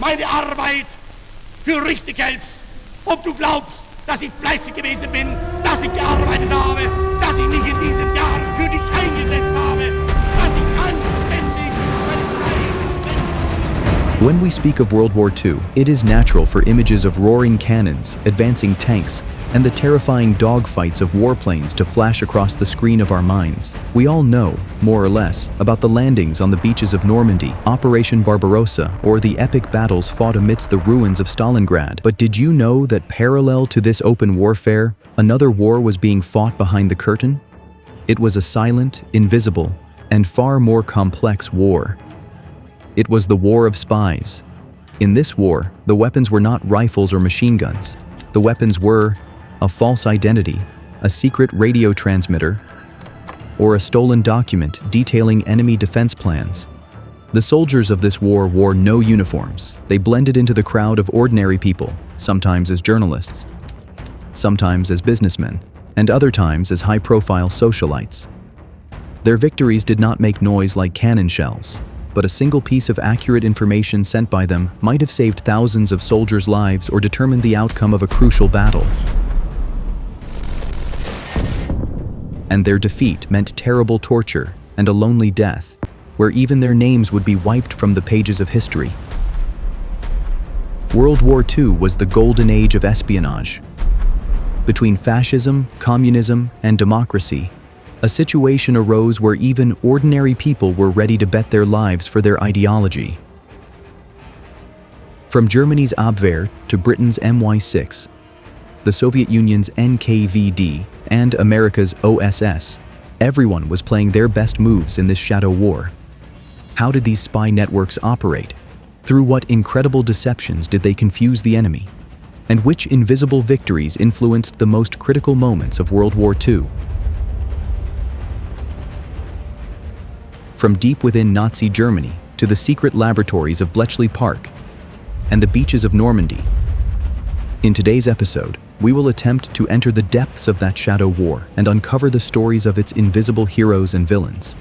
meine Arbeit für richtig hältst, ob du glaubst, dass ich fleißig gewesen bin, dass ich gearbeitet habe, dass ich mich in diesen Jahren für dich eingesetzt habe, dass ich anständig meine Zeit verwendet habe. When we speak of World War II, it is natural for images of roaring cannons, advancing tanks, and the terrifying dogfights of warplanes to flash across the screen of our minds. We all know, more or less, about the landings on the beaches of Normandy, Operation Barbarossa, or the epic battles fought amidst the ruins of Stalingrad. But did you know that parallel to this open warfare, another war was being fought behind the curtain? It was a silent, invisible, and far more complex war. It was the War of Spies. In this war, the weapons were not rifles or machine guns. The weapons were a false identity, a secret radio transmitter, or a stolen document detailing enemy defense plans. The soldiers of this war wore no uniforms. They blended into the crowd of ordinary people, sometimes as journalists, sometimes as businessmen, and other times as high-profile socialites. Their victories did not make noise like cannon shells, but a single piece of accurate information sent by them might have saved thousands of soldiers' lives or determined the outcome of a crucial battle. And their defeat meant terrible torture and a lonely death, where even their names would be wiped from the pages of history. World War II was the golden age of espionage. Between fascism, communism, and democracy, a situation arose where even ordinary people were ready to bet their lives for their ideology. From Germany's Abwehr to Britain's MI6, the Soviet Union's NKVD, and America's OSS, everyone was playing their best moves in this shadow war. How did these spy networks operate? Through what incredible deceptions did they confuse the enemy? And which invisible victories influenced the most critical moments of World War II? From deep within Nazi Germany to the secret laboratories of Bletchley Park and the beaches of Normandy, in today's episode, we will attempt to enter the depths of that shadow war and uncover the stories of its invisible heroes and villains.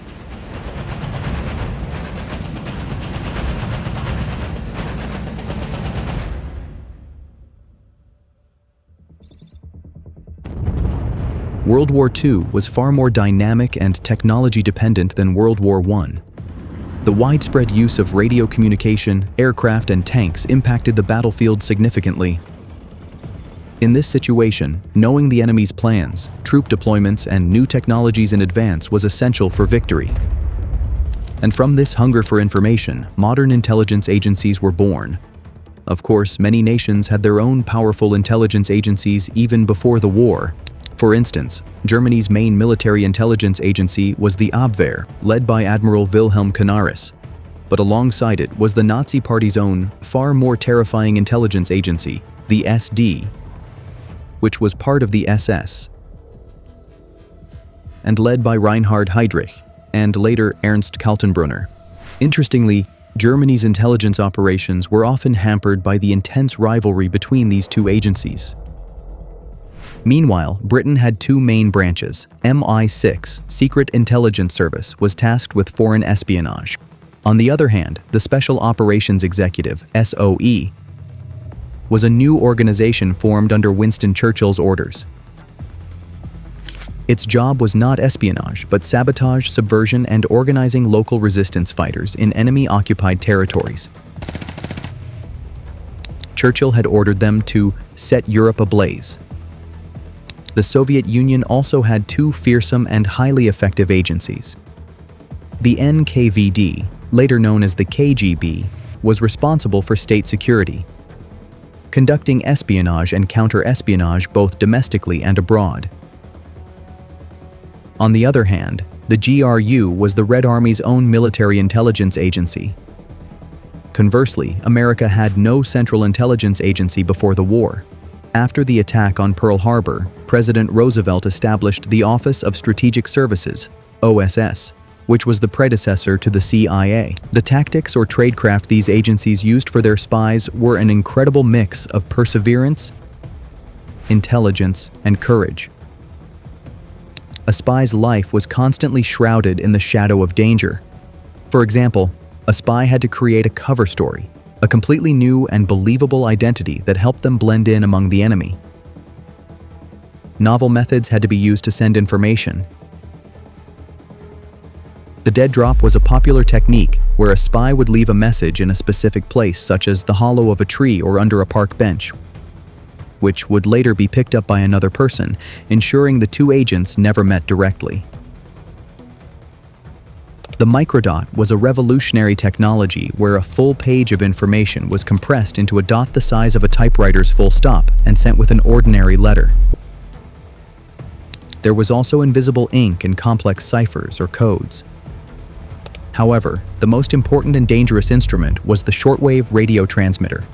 World War II was far more dynamic and technology-dependent than World War I. The widespread use of radio communication, aircraft, and tanks impacted the battlefield significantly. In this situation, knowing the enemy's plans, troop deployments, and new technologies in advance was essential for victory. And from this hunger for information, modern intelligence agencies were born. Of course, many nations had their own powerful intelligence agencies even before the war. For instance, Germany's main military intelligence agency was the Abwehr, led by Admiral Wilhelm Canaris. But alongside it was the Nazi Party's own, far more terrifying intelligence agency, the SD, which was part of the SS, and led by Reinhard Heydrich, and later Ernst Kaltenbrunner. Interestingly, Germany's intelligence operations were often hampered by the intense rivalry between these two agencies. Meanwhile, Britain had two main branches. MI6, Secret Intelligence Service, was tasked with foreign espionage. On the other hand, the Special Operations Executive, SOE, was a new organization formed under Winston Churchill's orders. Its job was not espionage, but sabotage, subversion, and organizing local resistance fighters in enemy-occupied territories. Churchill had ordered them to set Europe ablaze. The Soviet Union also had two fearsome and highly effective agencies. The NKVD, later known as the KGB, was responsible for state security, conducting espionage and counter-espionage both domestically and abroad. On the other hand, the GRU was the Red Army's own military intelligence agency. Conversely, America had no central intelligence agency before the war. After the attack on Pearl Harbor, President Roosevelt established the Office of Strategic Services, OSS, which was the predecessor to the CIA. The tactics or tradecraft these agencies used for their spies were an incredible mix of perseverance, intelligence, and courage. A spy's life was constantly shrouded in the shadow of danger. For example, a spy had to create a cover story, a completely new and believable identity that helped them blend in among the enemy. Novel methods had to be used to send information. The dead drop was a popular technique where a spy would leave a message in a specific place, such as the hollow of a tree or under a park bench, which would later be picked up by another person, ensuring the two agents never met directly. The microdot was a revolutionary technology where a full page of information was compressed into a dot the size of a typewriter's full stop and sent with an ordinary letter. There was also invisible ink and complex ciphers or codes. However, the most important and dangerous instrument was the shortwave radio transmitter.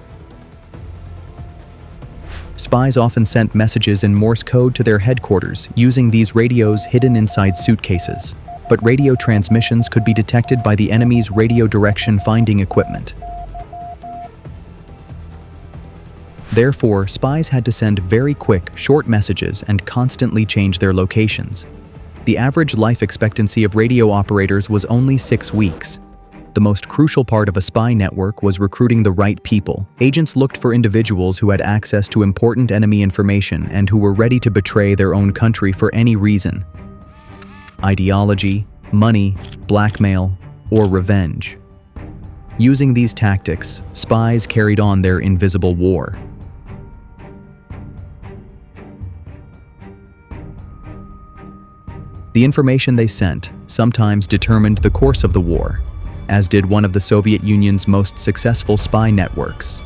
Spies often sent messages in Morse code to their headquarters using these radios hidden inside suitcases. But radio transmissions could be detected by the enemy's radio direction finding equipment. Therefore, spies had to send very quick, short messages and constantly change their locations. The average life expectancy of radio operators was only 6 weeks. The most crucial part of a spy network was recruiting the right people. Agents looked for individuals who had access to important enemy information and who were ready to betray their own country for any reason. Ideology, money, blackmail, or revenge. Using these tactics, spies carried on their invisible war. The information they sent sometimes determined the course of the war, as did one of the Soviet Union's most successful spy networks,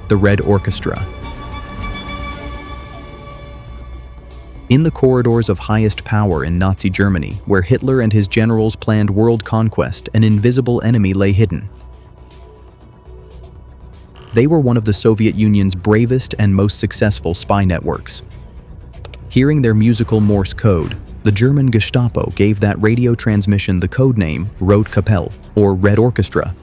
the Red Orchestra. In the corridors of highest power in Nazi Germany, where Hitler and his generals planned world conquest, an invisible enemy lay hidden. They were one of the Soviet Union's bravest and most successful spy networks. Hearing their musical Morse code, the German Gestapo gave that radio transmission the codename Rote Kapelle, or Red Orchestra.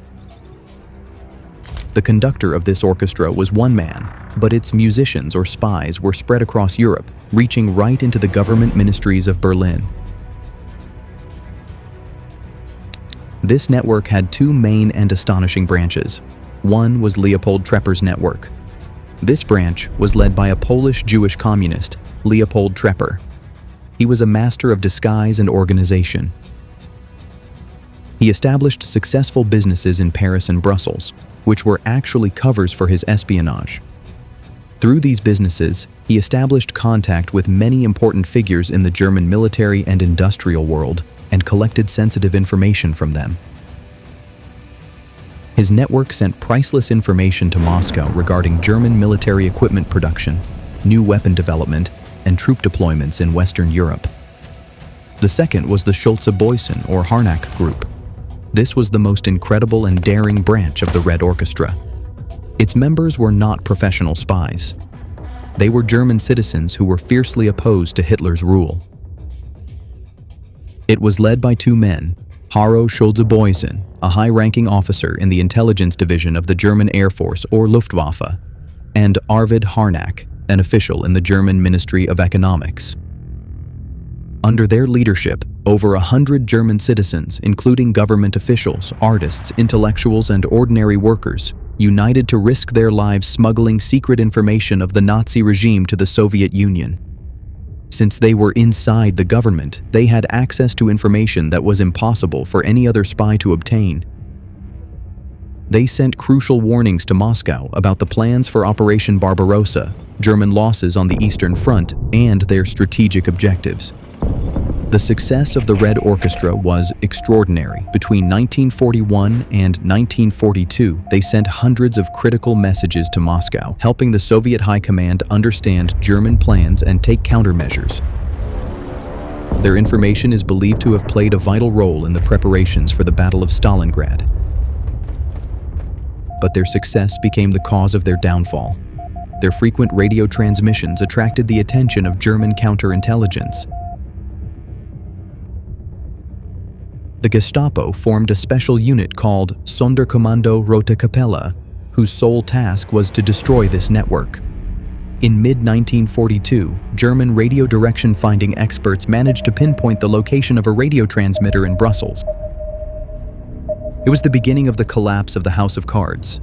The conductor of this orchestra was one man, but its musicians or spies were spread across Europe, reaching right into the government ministries of Berlin. This network had two main and astonishing branches. One was Leopold Trepper's network. This branch was led by a Polish Jewish communist, Leopold Trepper. He was a master of disguise and organization. He established successful businesses in Paris and Brussels, which were actually covers for his espionage. Through these businesses, he established contact with many important figures in the German military and industrial world and collected sensitive information from them. His network sent priceless information to Moscow regarding German military equipment production, new weapon development, and troop deployments in Western Europe. The second was the Schulze-Boysen or Harnack Group. This was the most incredible and daring branch of the Red Orchestra. Its members were not professional spies. They were German citizens who were fiercely opposed to Hitler's rule. It was led by two men, Haro Schulze-Boysen, a high-ranking officer in the intelligence division of the German Air Force or Luftwaffe, and Arvid Harnack, an official in the German Ministry of Economics. Under their leadership, over 100 German citizens, including government officials, artists, intellectuals, and ordinary workers, united to risk their lives smuggling secret information of the Nazi regime to the Soviet Union. Since they were inside the government, they had access to information that was impossible for any other spy to obtain. They sent crucial warnings to Moscow about the plans for Operation Barbarossa, German losses on the Eastern Front, and their strategic objectives. The success of the Red Orchestra was extraordinary. Between 1941 and 1942, they sent hundreds of critical messages to Moscow, helping the Soviet High Command understand German plans and take countermeasures. Their information is believed to have played a vital role in the preparations for the Battle of Stalingrad. But their success became the cause of their downfall. Their frequent radio transmissions attracted the attention of German counterintelligence. The Gestapo formed a special unit called Sonderkommando Rote Kapelle, whose sole task was to destroy this network. In mid-1942, German radio direction finding experts managed to pinpoint the location of a radio transmitter in Brussels. It was the beginning of the collapse of the House of Cards.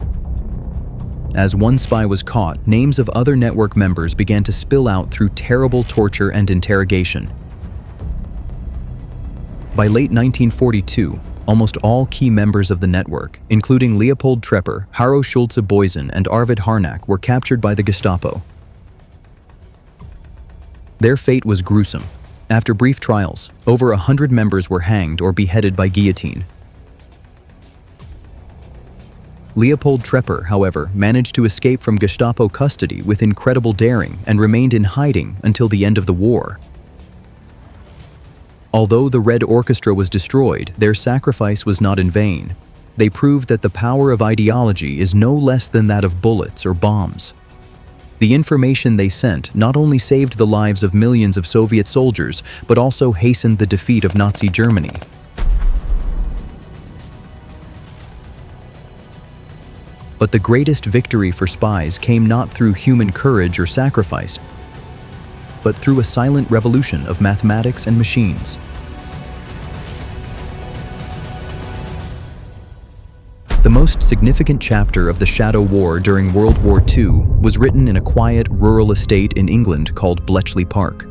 As one spy was caught, names of other network members began to spill out through terrible torture and interrogation. By late 1942, almost all key members of the network, including Leopold Trepper, Harro Schulze-Boysen, and Arvid Harnack, were captured by the Gestapo. Their fate was gruesome. After brief trials, over 100 members were hanged or beheaded by guillotine. Leopold Trepper, however, managed to escape from Gestapo custody with incredible daring and remained in hiding until the end of the war. Although the Red Orchestra was destroyed, their sacrifice was not in vain. They proved that the power of ideology is no less than that of bullets or bombs. The information they sent not only saved the lives of millions of Soviet soldiers, but also hastened the defeat of Nazi Germany. But the greatest victory for spies came not through human courage or sacrifice, but through a silent revolution of mathematics and machines. The most significant chapter of the Shadow War during World War II was written in a quiet, rural estate in England called Bletchley Park.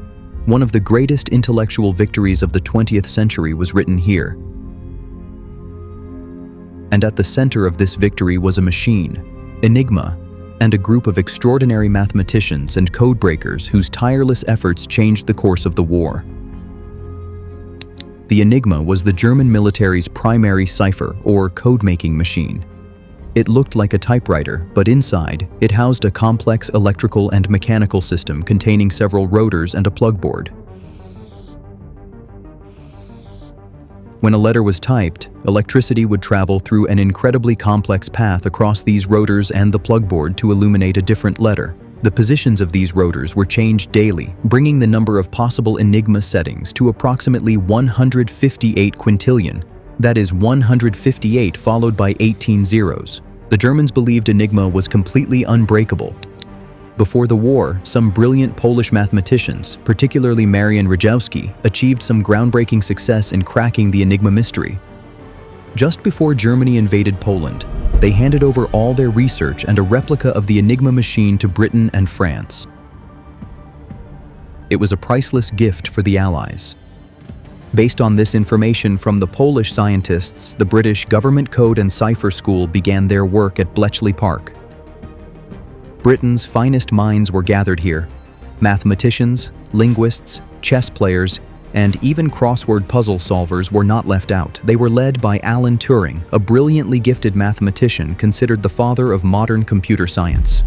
One of the greatest intellectual victories of the 20th century was written here. And at the center of this victory was a machine, Enigma, and a group of extraordinary mathematicians and codebreakers whose tireless efforts changed the course of the war. The Enigma was the German military's primary cipher or code-making machine. It looked like a typewriter, but inside, it housed a complex electrical and mechanical system containing several rotors and a plug board. When a letter was typed, electricity would travel through an incredibly complex path across these rotors and the plug board to illuminate a different letter. The positions of these rotors were changed daily, bringing the number of possible Enigma settings to approximately 158 quintillion. That is 158 followed by 18 zeros. The Germans believed Enigma was completely unbreakable. Before the war, some brilliant Polish mathematicians, particularly Marian Rejewski, achieved some groundbreaking success in cracking the Enigma mystery. Just before Germany invaded Poland, they handed over all their research and a replica of the Enigma machine to Britain and France. It was a priceless gift for the Allies. Based on this information from the Polish scientists, the British Government Code and Cipher School began their work at Bletchley Park. Britain's finest minds were gathered here. Mathematicians, linguists, chess players, and even crossword puzzle solvers were not left out. They were led by Alan Turing, a brilliantly gifted mathematician considered the father of modern computer science.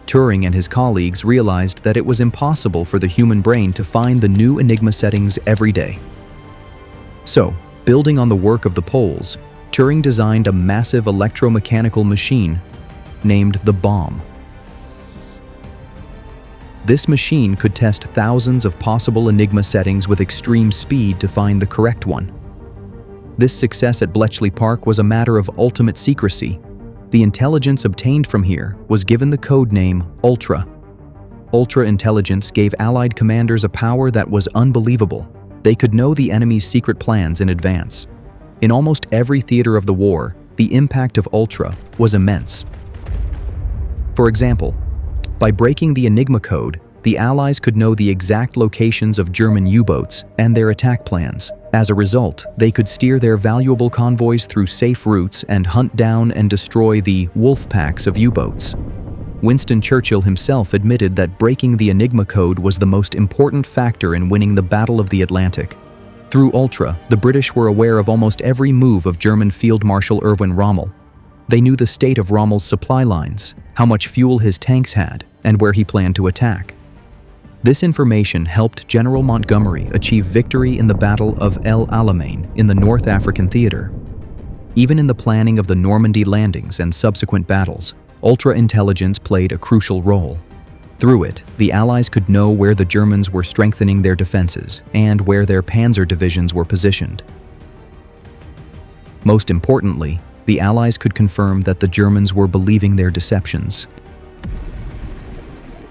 Turing and his colleagues realized that it was impossible for the human brain to find the new Enigma settings every day. So, building on the work of the Poles, Turing designed a massive electromechanical machine named the bomb. This machine could test thousands of possible Enigma settings with extreme speed to find the correct one. This success at Bletchley Park was a matter of ultimate secrecy. The intelligence obtained from here was given the code name Ultra. Ultra intelligence gave Allied commanders a power that was unbelievable. They could know the enemy's secret plans in advance. In almost every theater of the war, the impact of Ultra was immense. For example, by breaking the Enigma code, the Allies could know the exact locations of German U-boats and their attack plans. As a result, they could steer their valuable convoys through safe routes and hunt down and destroy the wolf packs of U-boats. Winston Churchill himself admitted that breaking the Enigma code was the most important factor in winning the Battle of the Atlantic. Through Ultra, the British were aware of almost every move of German Field Marshal Erwin Rommel. They knew the state of Rommel's supply lines, how much fuel his tanks had, and where he planned to attack. This information helped General Montgomery achieve victory in the Battle of El Alamein in the North African theater. Even in the planning of the Normandy landings and subsequent battles, ultra-intelligence played a crucial role. Through it, the Allies could know where the Germans were strengthening their defenses and where their panzer divisions were positioned. Most importantly, the Allies could confirm that the Germans were believing their deceptions.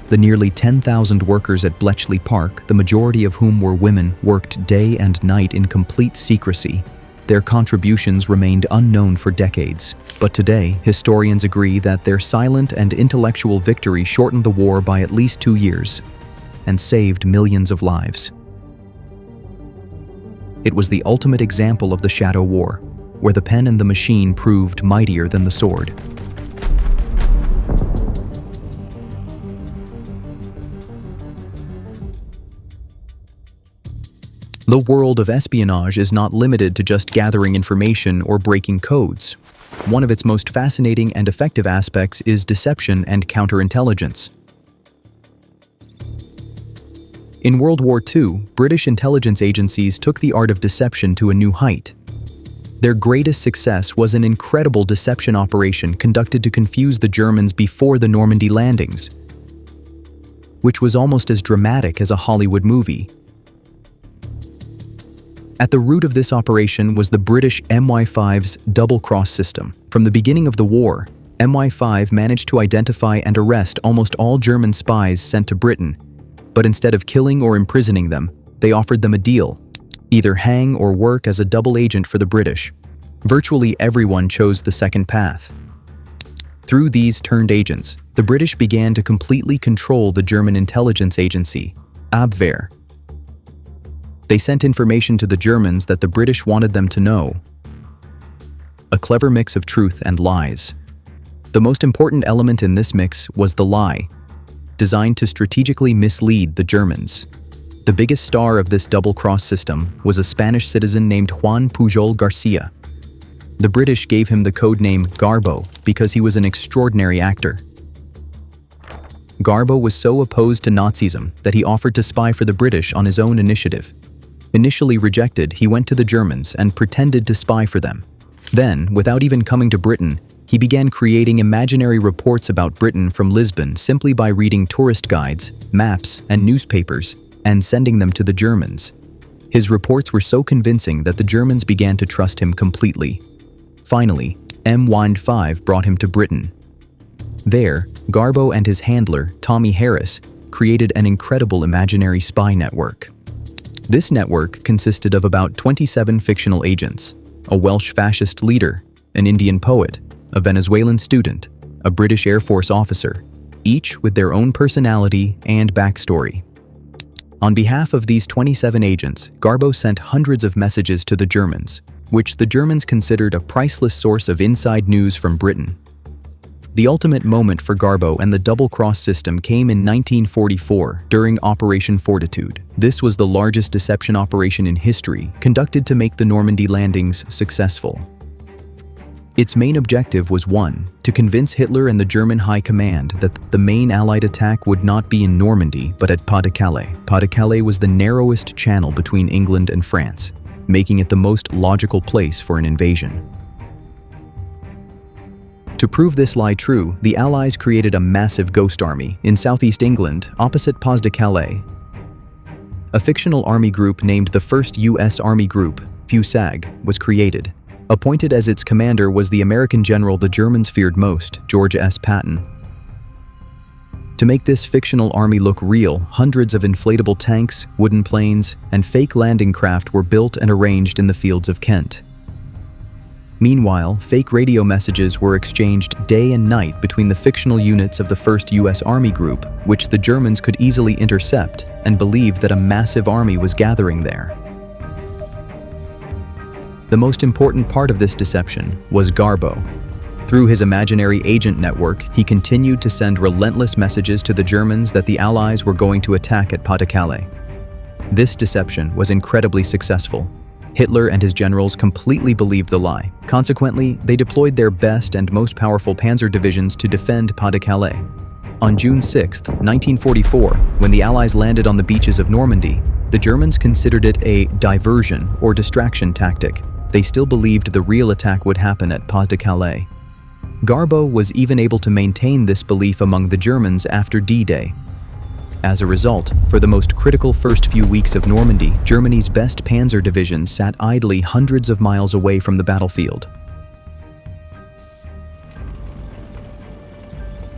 The nearly 10,000 workers at Bletchley Park, the majority of whom were women, worked day and night in complete secrecy. Their contributions remained unknown for decades, but today, historians agree that their silent and intellectual victory shortened the war by at least 2 years and saved millions of lives. It was the ultimate example of the Shadow War, where the pen and the machine proved mightier than the sword. The world of espionage is not limited to just gathering information or breaking codes. One of its most fascinating and effective aspects is deception and counterintelligence. In World War II, British intelligence agencies took the art of deception to a new height. Their greatest success was an incredible deception operation conducted to confuse the Germans before the Normandy landings, which was almost as dramatic as a Hollywood movie. At the root of this operation was the British MI5's double-cross system. From the beginning of the war, MI5 managed to identify and arrest almost all German spies sent to Britain, but instead of killing or imprisoning them, they offered them a deal: either hang or work as a double agent for the British. Virtually everyone chose the second path. Through these turned agents, the British began to completely control the German intelligence agency, Abwehr. They sent information to the Germans that the British wanted them to know. A clever mix of truth and lies. The most important element in this mix was the lie, designed to strategically mislead the Germans. The biggest star of this double-cross system was a Spanish citizen named Juan Pujol Garcia. The British gave him the codename Garbo because he was an extraordinary actor. Garbo was so opposed to Nazism that he offered to spy for the British on his own initiative. Initially rejected, he went to the Germans and pretended to spy for them. Then, without even coming to Britain, he began creating imaginary reports about Britain from Lisbon simply by reading tourist guides, maps, and newspapers, and sending them to the Germans. His reports were so convincing that the Germans began to trust him completely. Finally, MI5 brought him to Britain. There, Garbo and his handler, Tommy Harris, created an incredible imaginary spy network. This network consisted of about 27 fictional agents, a Welsh fascist leader, an Indian poet, a Venezuelan student, a British Air Force officer, each with their own personality and backstory. On behalf of these 27 agents, Garbo sent hundreds of messages to the Germans, which the Germans considered a priceless source of inside news from Britain. The ultimate moment for Garbo and the double-cross system came in 1944 during Operation Fortitude. This was the largest deception operation in history, conducted to make the Normandy landings successful. Its main objective was, 1, to convince Hitler and the German High Command that the main Allied attack would not be in Normandy but at Pas-de-Calais. Pas-de-Calais was the narrowest channel between England and France, making it the most logical place for an invasion. To prove this lie true, the Allies created a massive ghost army in southeast England, opposite Pas-de-Calais. A fictional army group named the 1st U.S. Army Group, FUSAG, was created. Appointed as its commander was the American general the Germans feared most, George S. Patton. To make this fictional army look real, hundreds of inflatable tanks, wooden planes, and fake landing craft were built and arranged in the fields of Kent. Meanwhile, fake radio messages were exchanged day and night between the fictional units of the 1st U.S. Army Group, which the Germans could easily intercept and believed that a massive army was gathering there. The most important part of this deception was Garbo. Through his imaginary agent network, he continued to send relentless messages to the Germans that the Allies were going to attack at Pas-de-Calais. This deception was incredibly successful. Hitler and his generals completely believed the lie. Consequently, they deployed their best and most powerful panzer divisions to defend Pas-de-Calais. On June 6, 1944, when the Allies landed on the beaches of Normandy, the Germans considered it a diversion or distraction tactic. They still believed the real attack would happen at Pas-de-Calais. Garbo was even able to maintain this belief among the Germans after D-Day. As a result, for the most critical first few weeks of Normandy, Germany's best panzer divisions sat idly hundreds of miles away from the battlefield.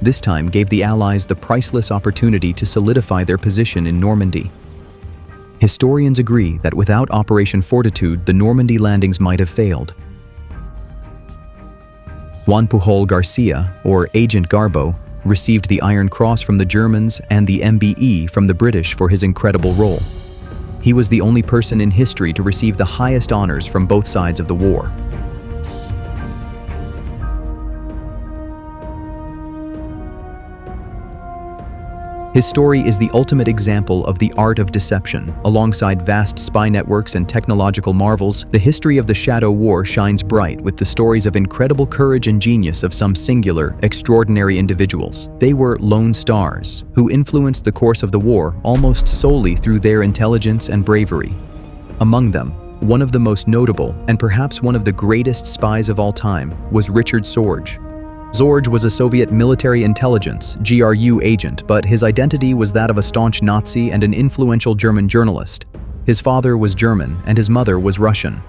This time gave the Allies the priceless opportunity to solidify their position in Normandy. Historians agree that without Operation Fortitude, the Normandy landings might have failed. Juan Pujol Garcia, or Agent Garbo, received the Iron Cross from the Germans and the MBE from the British for his incredible role. He was the only person in history to receive the highest honors from both sides of the war. His story is the ultimate example of the art of deception. Alongside vast spy networks and technological marvels, the history of the Shadow War shines bright with the stories of incredible courage and genius of some singular, extraordinary individuals. They were lone stars, who influenced the course of the war almost solely through their intelligence and bravery. Among them, one of the most notable, and perhaps one of the greatest spies of all time, was Richard Sorge. Sorge was a Soviet military intelligence (GRU) agent, but his identity was that of a staunch Nazi and an influential German journalist. His father was German and his mother was Russian.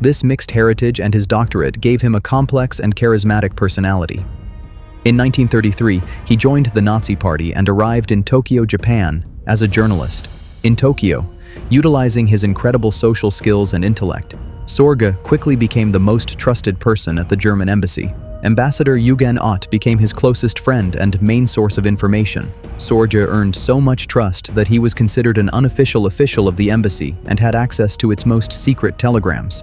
This mixed heritage and his doctorate gave him a complex and charismatic personality. In 1933, he joined the Nazi Party and arrived in Tokyo, Japan, as a journalist. In Tokyo, utilizing his incredible social skills and intellect, Sorge quickly became the most trusted person at the German embassy. Ambassador Eugen Ott became his closest friend and main source of information. Sorge earned so much trust that he was considered an unofficial official of the embassy and had access to its most secret telegrams.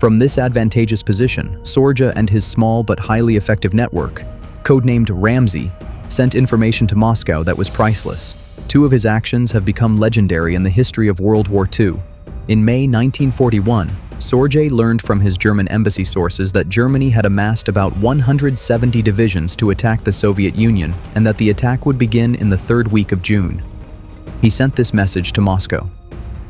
From this advantageous position, Sorge and his small but highly effective network, codenamed Ramsey, sent information to Moscow that was priceless. Two of his actions have become legendary in the history of World War II. In May 1941, Sorge learned from his German embassy sources that Germany had amassed about 170 divisions to attack the Soviet Union and that the attack would begin in the third week of June. He sent this message to Moscow.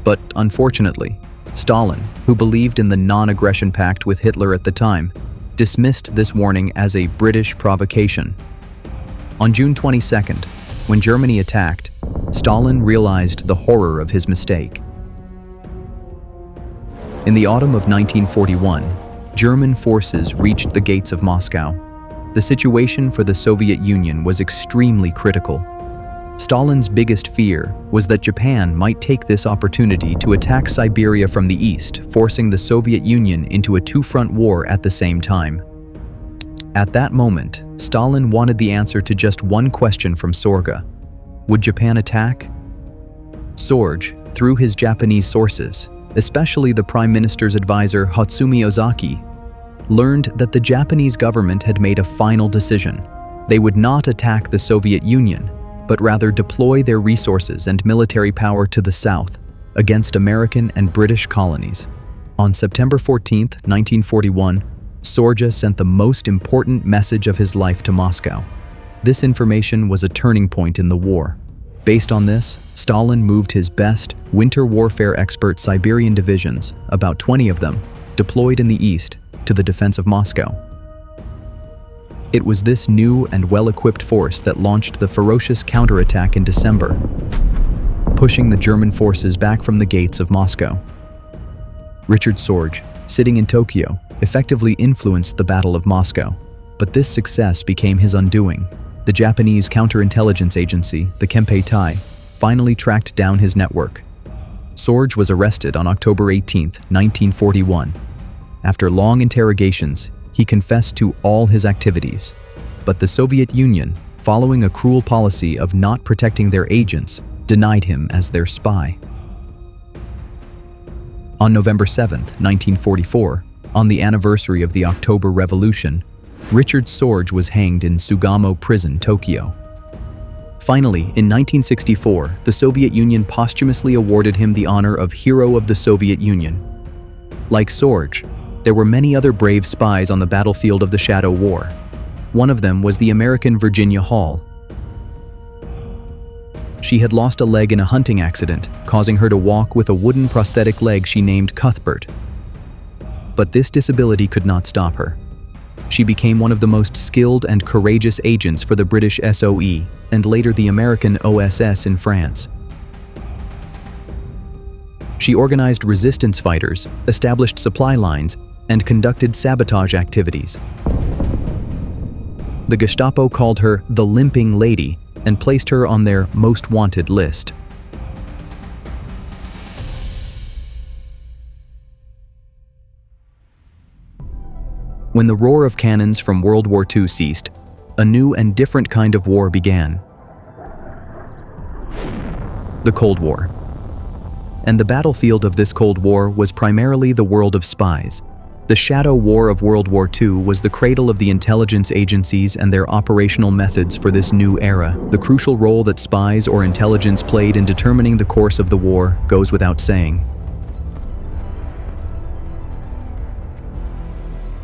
But unfortunately, Stalin, who believed in the non-aggression pact with Hitler at the time, dismissed this warning as a British provocation. On June 22nd, when Germany attacked, Stalin realized the horror of his mistake. In the autumn of 1941, German forces reached the gates of Moscow. The situation for the Soviet Union was extremely critical. Stalin's biggest fear was that Japan might take this opportunity to attack Siberia from the east, forcing the Soviet Union into a two-front war at the same time. At that moment, Stalin wanted the answer to just one question from Sorge. Would Japan attack? Sorge, through his Japanese sources, especially the Prime Minister's advisor Hatsumi Ozaki, learned that the Japanese government had made a final decision. They would not attack the Soviet Union, but rather deploy their resources and military power to the south against American and British colonies. On September 14, 1941, Sorge sent the most important message of his life to Moscow. This information was a turning point in the war. Based on this, Stalin moved his best winter warfare expert Siberian divisions, about 20 of them, deployed in the east, to the defense of Moscow. It was this new and well-equipped force that launched the ferocious counterattack in December, pushing the German forces back from the gates of Moscow. Richard Sorge, sitting in Tokyo, effectively influenced the Battle of Moscow, but this success became his undoing. The Japanese counterintelligence agency, the Kempeitai, finally tracked down his network. Sorge was arrested on October 18, 1941. After long interrogations, he confessed to all his activities. But the Soviet Union, following a cruel policy of not protecting their agents, denied him as their spy. On November 7, 1944, on the anniversary of the October Revolution, Richard Sorge was hanged in Sugamo Prison, Tokyo. Finally, in 1964, the Soviet Union posthumously awarded him the honor of Hero of the Soviet Union. Like Sorge, there were many other brave spies on the battlefield of the Shadow War. One of them was the American Virginia Hall. She had lost a leg in a hunting accident, causing her to walk with a wooden prosthetic leg she named Cuthbert. But this disability could not stop her. She became one of the most skilled and courageous agents for the British SOE and later the American OSS in France. She organized resistance fighters, established supply lines, and conducted sabotage activities. The Gestapo called her the Limping Lady and placed her on their most wanted list. When the roar of cannons from World War II ceased, a new and different kind of war began. The Cold War. And the battlefield of this Cold War was primarily the world of spies. The shadow war of World War II was the cradle of the intelligence agencies and their operational methods for this new era. The crucial role that spies or intelligence played in determining the course of the war goes without saying.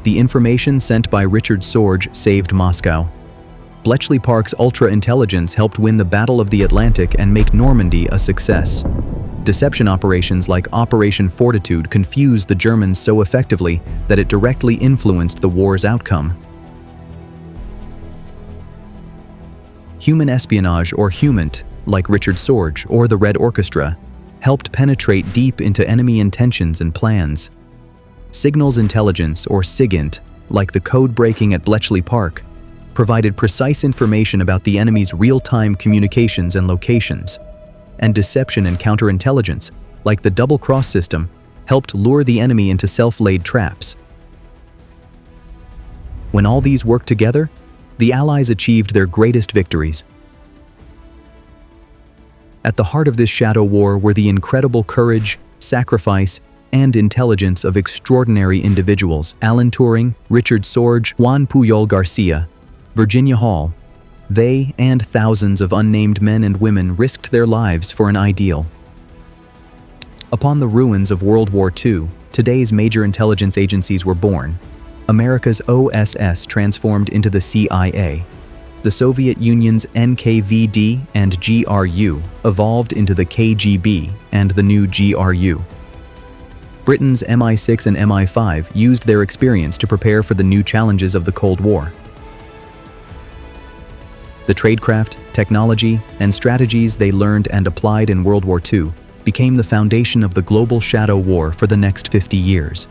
The information sent by Richard Sorge saved Moscow. Bletchley Park's ultra-intelligence helped win the Battle of the Atlantic and make Normandy a success. Deception operations like Operation Fortitude confused the Germans so effectively that it directly influenced the war's outcome. Human espionage or HUMINT, like Richard Sorge or the Red Orchestra, helped penetrate deep into enemy intentions and plans. Signals intelligence or SIGINT, like the code breaking at Bletchley Park, provided precise information about the enemy's real-time communications and locations. And deception and counterintelligence, like the double-cross system, helped lure the enemy into self-laid traps. When all these worked together, the Allies achieved their greatest victories. At the heart of this shadow war were the incredible courage, sacrifice, and intelligence of extraordinary individuals: Alan Turing, Richard Sorge, Juan Puyol Garcia, Virginia Hall. They and thousands of unnamed men and women risked their lives for an ideal. Upon the ruins of World War II, today's major intelligence agencies were born. America's OSS transformed into the CIA. The Soviet Union's NKVD and GRU evolved into the KGB and the new GRU. Britain's MI6 and MI5 used their experience to prepare for the new challenges of the Cold War. The tradecraft, technology, and strategies they learned and applied in World War II became the foundation of the global shadow war for the next 50 years.